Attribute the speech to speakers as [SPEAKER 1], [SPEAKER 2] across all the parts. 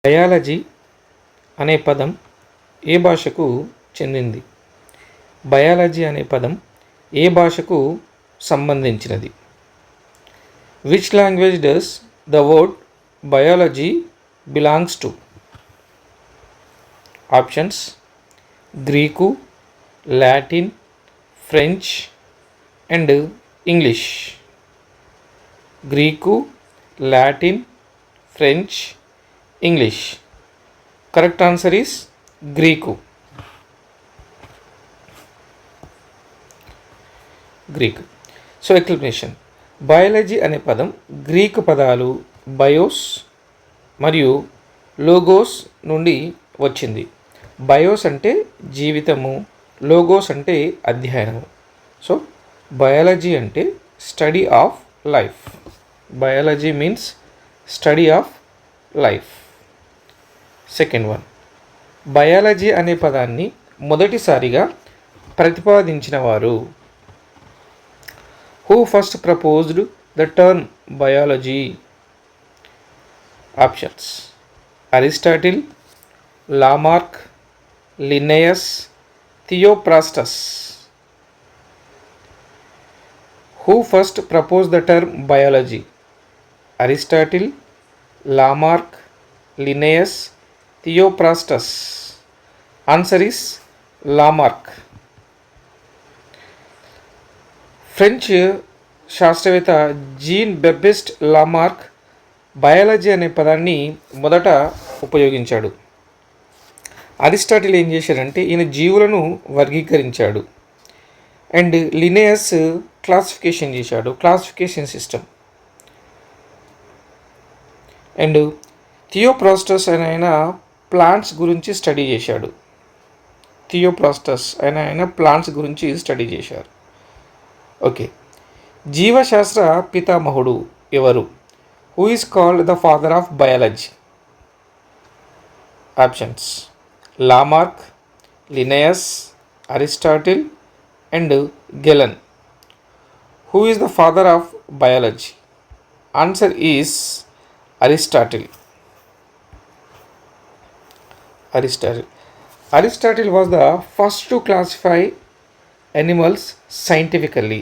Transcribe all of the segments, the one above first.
[SPEAKER 1] Biology అనే పదం ఏ భాషకు చెందింది? బయాలజీ అనే పదం ఏ భాషకు సంబంధించినది? Which language does the word biology belongs to? Options: Greek, Latin, French and English. Greek, Latin, French, English. Correct answer is Greek. Greek. So explanation: biology అనే పదం గ్రీకు పదాలు బయోస్ మరియు లోగోస్ నుండి వచ్చింది. బయోస్ అంటే జీవితము, లోగోస్ అంటే అధ్యయనము. సో బయాలజీ అంటే study of life. Biology means study of life. Second one, biology అనే పదాన్ని మొదటిసారిగా ప్రతిపాదించిన వారు? Who first proposed the term biology? Options: Aristotle, Lamarck, Linnaeus, Theophrastus. Who first propose the term biology? Aristotle, Lamarck, Linnaeus, Theophrastus. Answer is Lamarck. French శాస్త్రవేత్త Jean Baptiste Lamarck biology అనే పదాన్ని మొదట ఉపయోగించాడు. అరిస్టాటిల్ ఏం చేశాడంటే ఈయన జీవులను వర్గీకరించాడు. అండ్ లిన్నెయస్ క్లాసిఫికేషన్ చేశాడు, క్లాసిఫికేషన్ సిస్టమ్. అండ్ థియోఫ్రాస్టస్ ఆయన ప్లాంట్స్ గురించి స్టడీ చేశాడు. థియోఫ్రాస్టస్ ఆయన ప్లాంట్స్ గురించి స్టడీ చేశారు. ఓకే, జీవశాస్త్ర పితామహుడు ఎవరు? Who is called the father of biology? Options: Lamarck, Linnaeus, Aristotle and Galen. Who is the father of biology? Answer is Aristotle. Aristotle was the first to classify animals scientifically,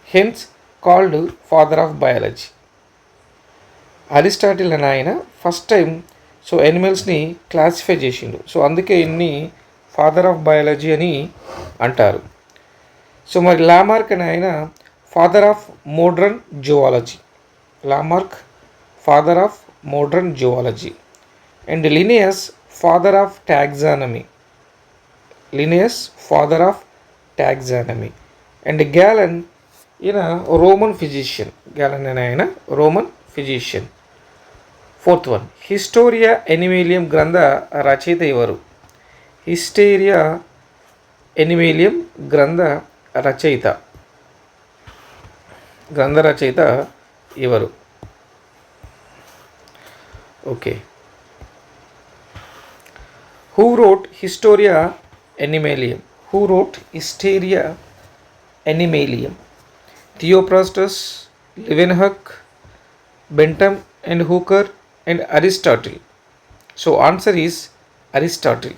[SPEAKER 1] hence called father of biology. Aristotle అని ఆయన first time యానిమల్స్ని classify చేసిండు. అందుకే ఇన్ని father of biology అని అంటారు. మరి Lamarck అని ఆయన father of modern zoology. Lamarck father of modern zoology. And Linnaeus father of taxonomy. Linnaeus father of taxonomy. And Galen ఈయన రోమన్ ఫిజిషియన్. గ్యాలన్ అనే ఆయన Roman physician. Fourth one, Historia Animalium గ్రంథ రచయిత ఎవరు? హిస్టోరియా ఎనిమేలియం గ్రంథ రచయిత ఎవరు? Okay, who wrote Historia Animalium? Who wrote Historia Animalium? Theophrastus, Leeuwenhoek, Bentham and Hooker and Aristotle. So answer is Aristotle.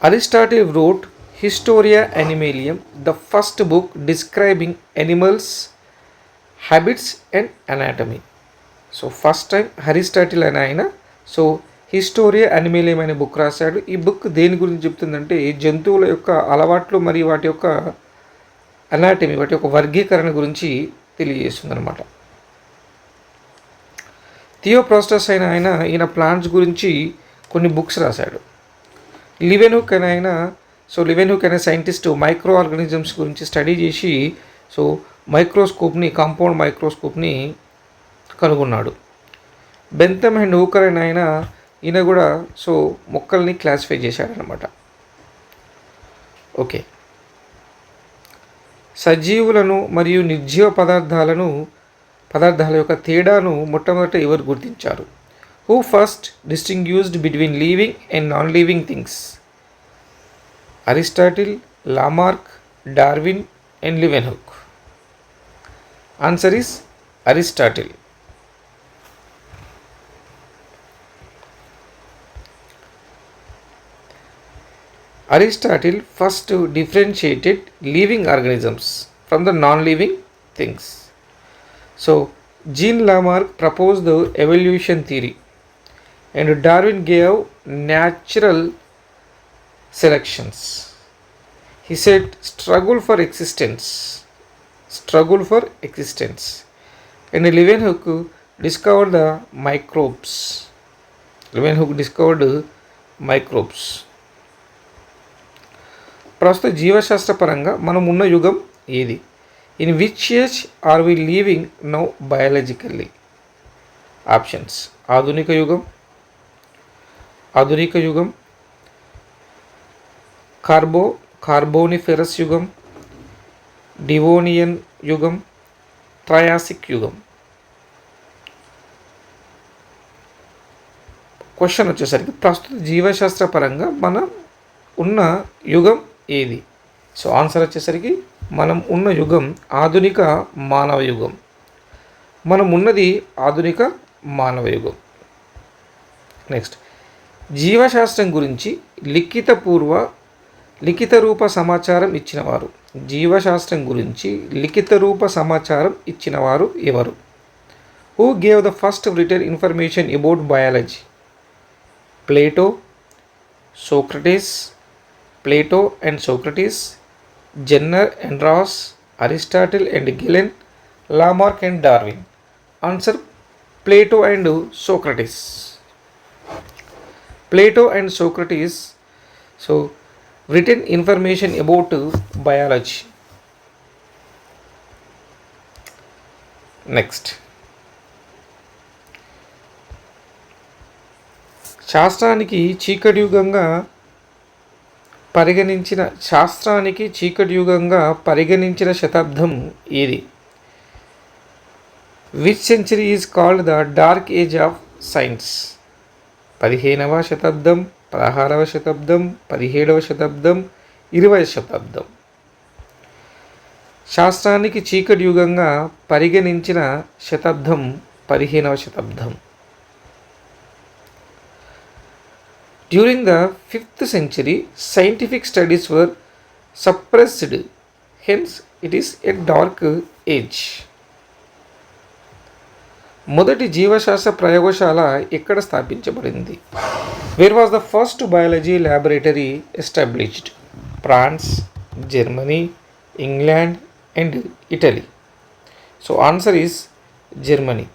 [SPEAKER 1] Aristotle wrote Historia Animalium, the first book describing animals, habits and anatomy. First time Aristotle అని ఆయన hysteria అనిమేలియం అనే book రాశాడు. ఈ book దేని గురించి చెప్తుందంటే జంతువుల యొక్క అలవాట్లు మరియు వాటి యొక్క అనాటమీ, వాటి యొక్క వర్గీకరణ గురించి తెలియజేస్తుంది అనమాట. థియోఫ్రాస్టస్ ఈయన ప్లాంట్స్ గురించి కొన్ని బుక్స్ రాశాడు. లివెన్హుక్ అని లివెన్హుక్ అనే సైంటిస్ట్ మైక్రో ఆర్గానిజమ్స్ గురించి స్టడీ చేసి మైక్రోస్కోప్ని, కాంపౌండ్ మైక్రోస్కోప్ని కనుగొన్నాడు. బెంథమ్ అండ్ హూకర్ అని ఈయన కూడా మొక్కల్ని క్లాసిఫై చేశాడనమాట. ఓకే, సజీవులను మరియు నిర్జీవ పదార్థాల యొక్క తేడాను మొట్టమొదట ఎవరు గుర్తించారు? Who first distinguished between living and non living things? Aristotle, Lamarck, Darwin and Leeuwenhoek. Answer is Aristotle. Aristotle first differentiated living organisms from the non-living things. So, Jean Lamarck proposed the evolution theory, and Darwin gave natural selections. He said, struggle for existence. And Leeuwenhoek discovered the microbes. Leeuwenhoek discovered microbes. ప్రస్తుత జీవశాస్త్ర పరంగా మనం ఉన్న యుగం ఏది? In which age are we living now biologically? Options: ఆధునిక యుగం, Carboniferous యుగం, Devonian యుగం, ట్రయాసిక్ యుగం. క్వశ్చన్ వచ్చేసరికి ప్రస్తుత జీవశాస్త్ర పరంగా మనం ఉన్న యుగం ఏది? సో ఆన్సర్ వచ్చేసరికి మనం ఉన్న యుగం ఆధునిక మానవ యుగం. మనం ఉన్నది ఆధునిక మానవ యుగం. నెక్స్ట్, జీవశాస్త్రం గురించి లిఖిత రూప సమాచారం ఇచ్చినవారు. జీవశాస్త్రం గురించి లిఖిత రూప సమాచారం ఇచ్చినవారు ఎవరు? Who gave the first written information about biology? Plato and Socrates, Jenner and Ross, Aristotle and Galen, Lamarck and Darwin. Answer: Plato and Socrates. Plato and Socrates so written information about biology. Next, శాస్త్రానికి చీకటి యుగంగా పరిగణించిన శతాబ్దం ఏది? Which century is called the dark age of science? 15వ శతాబ్దం, 16వ శతాబ్దం, 17వ శతాబ్దం, 20వ శతాబ్దం. శాస్త్రానికి చీకటి యుగంగా పరిగణించిన శతాబ్దం 15వ శతాబ్దం. During the 5th century, scientific studies were suppressed, hence it is a dark age. మొదటి జీవశాస్త్ర ప్రయోగశాల ఎక్కడ స్థాపించబడింది? Where was the first biology laboratory established? France, Germany, England and Italy. So answer is Germany.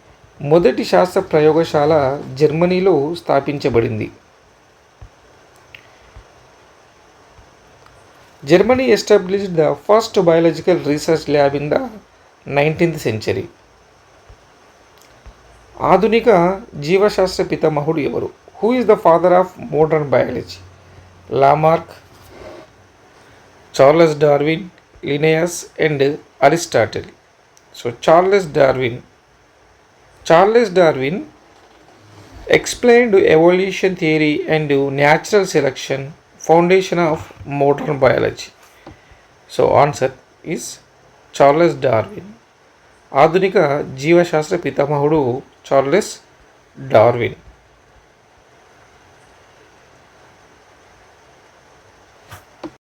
[SPEAKER 1] మొదటి శాస్త్ర ప్రయోగశాల జర్మనీలో స్థాపించబడింది. Germany established the first biological research lab in the 19th century. ఆధునిక జీవశాస్త్ర పితామహుడు ఎవరు? Who is the father of modern biology? Lamarck, Charles Darwin, Linnaeus and Aristotle. So Charles Darwin explained evolution theory and natural selection, foundation of modern biology. So answer is Charles Darwin. ఆధునిక జీవశాస్త్ర పితామహుడు Charles Darwin.